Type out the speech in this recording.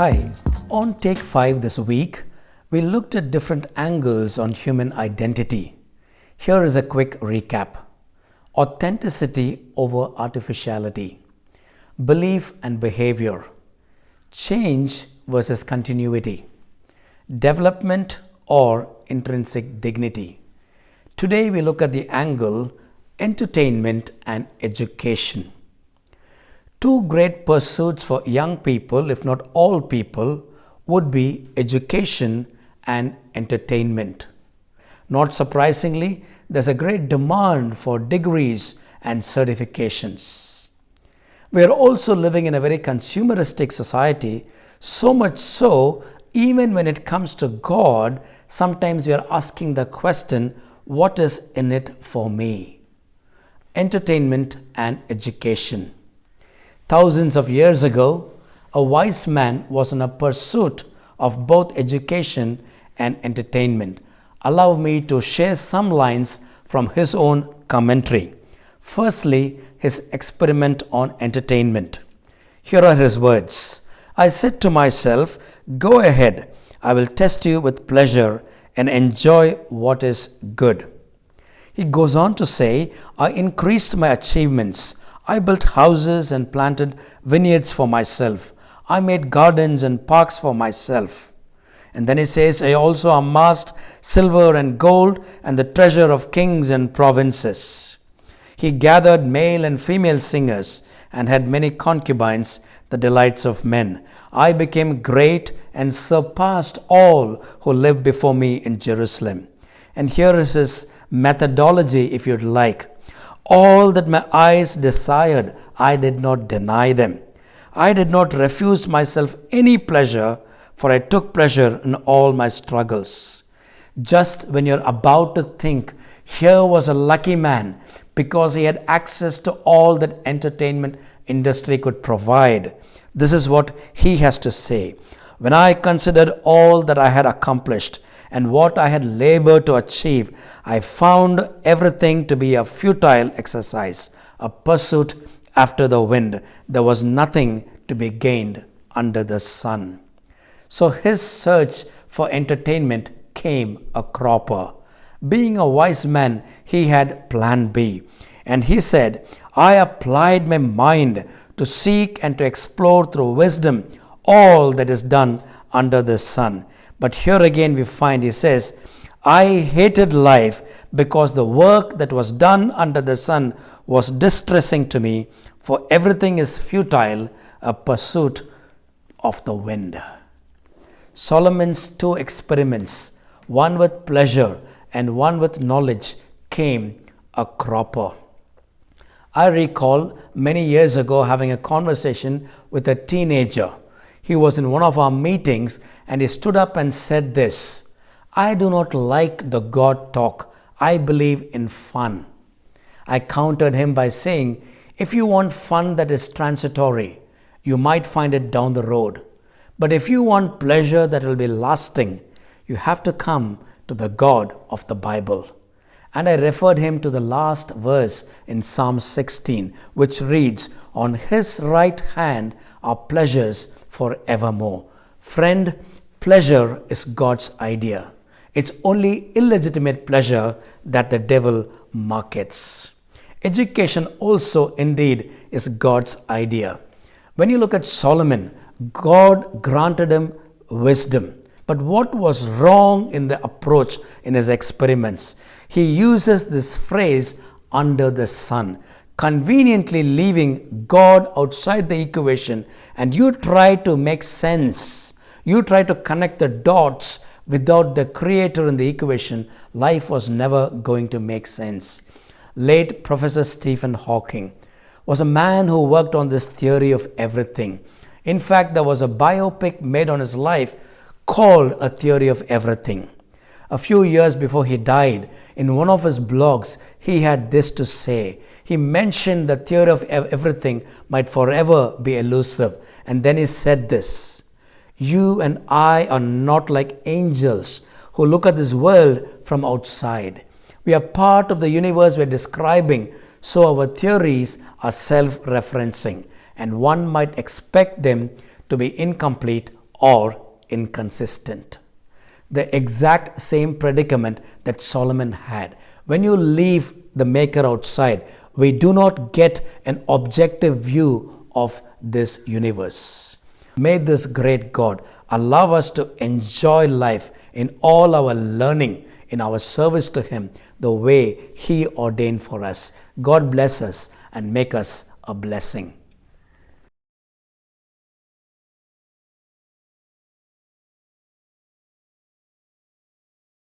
Hi, on Take 5 this week, we looked at different angles on human identity. Here is a quick recap. Authenticity over artificiality. Belief and behavior. Change versus continuity. Development or intrinsic dignity. Today we look at the angle entertainment and education. Two great pursuits for young people, if not all people, would be education and entertainment. Not surprisingly, there's a great demand for degrees and certifications. We are also living in a very consumeristic society, so much so, even when it comes to God, sometimes we are asking the question, what is in it for me? Entertainment and education. Thousands of years ago, a wise man was in a pursuit of both education and entertainment. Allow me to share some lines from his own commentary. Firstly, his experiment on entertainment. Here are his words. I said to myself, go ahead, I will test you with pleasure and enjoy what is good. He goes on to say, I increased my achievements. I built houses and planted vineyards for myself. I made gardens and parks for myself. And then he says, I also amassed silver and gold and the treasure of kings and provinces. He gathered male and female singers and had many concubines, the delights of men. I became great and surpassed all who lived before me in Jerusalem. And here is his methodology, if you'd like. All that my eyes desired, I did not deny them. I did not refuse myself any pleasure, for I took pleasure in all my struggles. Just when you're about to think, here was a lucky man because he had access to all that entertainment industry could provide. This is what he has to say. When I considered all that I had accomplished and what I had labored to achieve, I found everything to be a futile exercise, a pursuit after the wind. There was nothing to be gained under the sun. So his search for entertainment came a cropper. Being a wise man, he had plan B. And he said, I applied my mind to seek and to explore through wisdom all that is done under the sun. But here again we find, he says, I hated life because the work that was done under the sun was distressing to me, for everything is futile, a pursuit of the wind. Solomon's two experiments, one with pleasure and one with knowledge, came a cropper. I recall many years ago having a conversation with a teenager. He was in one of our meetings and he stood up and said this, I do not like the God talk. I believe in fun. I countered him by saying, if you want fun that is transitory, you might find it down the road. But if you want pleasure that will be lasting, you have to come to the God of the Bible. And I referred him to the last verse in Psalm 16, which reads, on his right hand are pleasures forevermore. Friend, pleasure is God's idea. It's only illegitimate pleasure that the devil markets. Education also indeed is God's idea. When you look at Solomon, God granted him wisdom. But what was wrong in the approach in his experiments? He uses this phrase, under the sun, conveniently leaving God outside the equation, and you try to make sense. You try to connect the dots without the creator in the equation. Life was never going to make sense. Late Professor Stephen Hawking was a man who worked on this theory of everything. In fact, there was a biopic made on his life called A Theory of Everything. A few years before he died, in one of his blogs, he had this to say. He mentioned the theory of everything might forever be elusive. And then he said this, you and I are not like angels who look at this world from outside. We are part of the universe we are describing, so our theories are self-referencing, and one might expect them to be incomplete or inconsistent. The exact same predicament that Solomon had. When you leave the Maker outside, we do not get an objective view of this universe. May this great God allow us to enjoy life in all our learning, in our service to Him, the way He ordained for us. God bless us and make us a blessing.